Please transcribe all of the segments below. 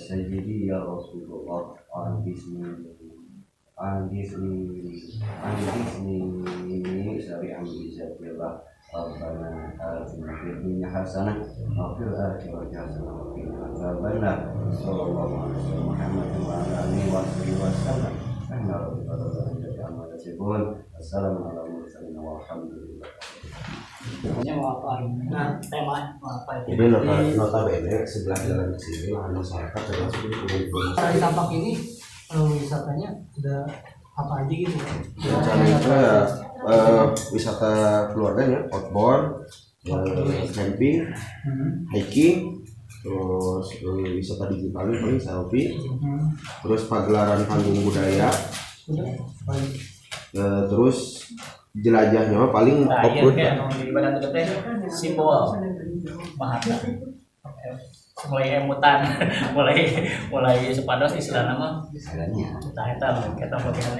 sayyidi ya Rasulullah, angisni syari'an bizatillah. Rabbana atina fid dunya hasanah wa fil akhirati hasanah wa qina adzabannar. Sallallahu alaihi wasallam Muhammadin wa ala alihi wasallam. Assalamualaikum warahmatullahi wabarakatuh. Ini mau apa? Nah, tema mau apa itu? Jadi notabene sebelah jalan ke sini lahan masyarakat termasuk di Kebun. Di Tampak ini wisatanya sudah apa aja gitu? Rencana itu ya wisata keluarganya, outbound, camping, hiking, terus wisata digital paling selfie, terus pagelaran panggung budaya, terus jelajahnya paling off-road. Di badan itu teh simbol Mahatma. Mulai emutan, mulai sepados istilah nama. Istilahnya Kita bagian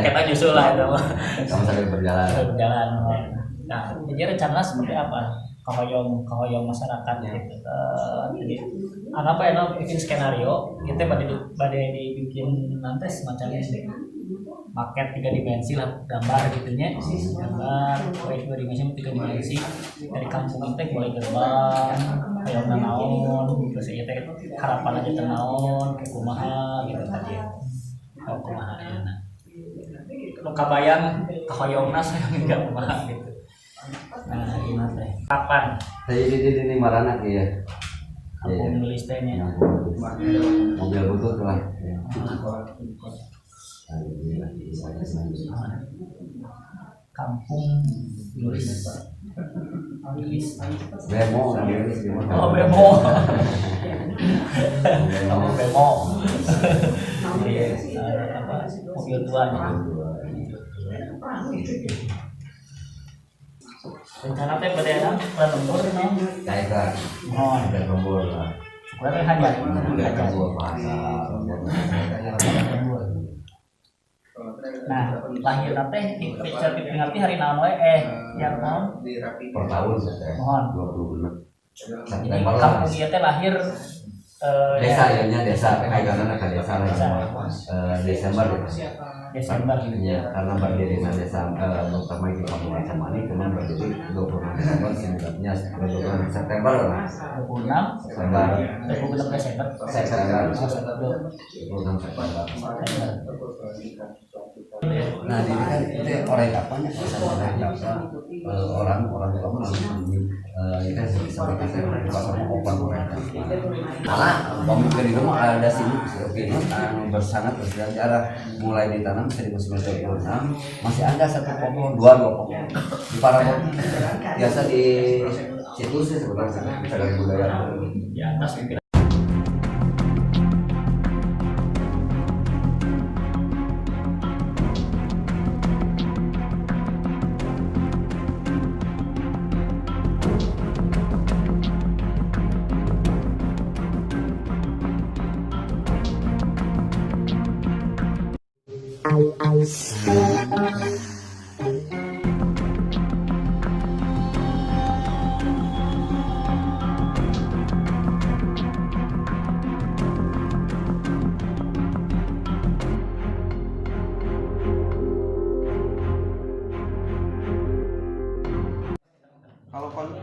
kita nyusul lah itu mah. sama sambil berjalan. Nah, jadi rencana seperti apa? Kahoyong masyarakat gitu. Jadi apa ya bikin skenario, kita pada dibikin nanti semacam paket 3 dimensi lah, gambar gitunya, gambar proyek 2 dimensi 3 dimensi dari kampung itu mulai gerbang kayak naon terus itu harapan aja naon kayak kumaha gitu tadi kumaha ya nah lo kabayang kahoyongna saya enggak kumaha gitu. Nah gimana teh kapan Jadi marana ya. aku nulis tehnya Mobil butut lah. kampung nulis Bemo. oh bemo kampung bemo apa mobil tuanya rencana teh pada ada plan lembur no Kayak oh ada lembur lah. berarti hanya Ada lembur bahasa lembur. nah lahir teh diperingati hari naon we yang naon Per tahun saya. mohon 26 jadi September lah. kampung dia teh lahir Desa ya desa kayak ke desa lah. Desember Desember ya karena berdiri di desa terutama di Kabupaten Samani cuma berdiri 26 Desember sebenarnya 26 September lah. 26 September 26 Desember September 26 September. Nah ini kan itu orang kapannya orang kamu itu seperti saya di pasar open mereka. Malah pemikiran itu mah ada sini oke bersangat bersejarah mulai ditanam 1996 masih ada satu pokok dua pokok di Parabot biasa di situ sih sebenarnya bisa dari budaya di atas mungkin.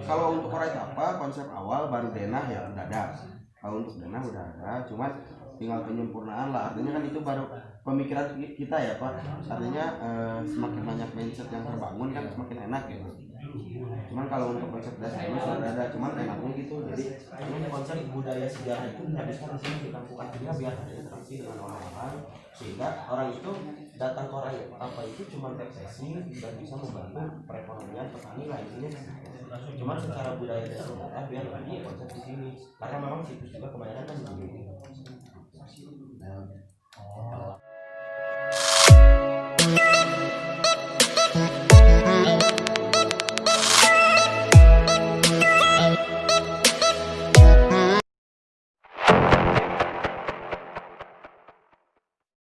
Kalau untuk Korea apa konsep awal baru denah ya udah ada. Kalau untuk denah udah ada, cuman tinggal penyempurnaan lah. Artinya kan itu baru pemikiran kita ya Pak. Artinya semakin banyak mindset yang terbangun kan semakin enak ya. Cuman kalau untuk konsep dasarnya sudah ada, cuman enaknya gitu. Jadi konsep budaya sejarah itu dihabiskan di sini di kampung artinya biar ada interaksi dengan orang-orang sehingga orang itu datang ke Korea apa itu cuma resesi dan bisa membantu perekonomian petani lah intinya. Cuman secara budaya dan sejarah biar lagi konsep di sini karena memang situs juga kebanyakan kan di sini.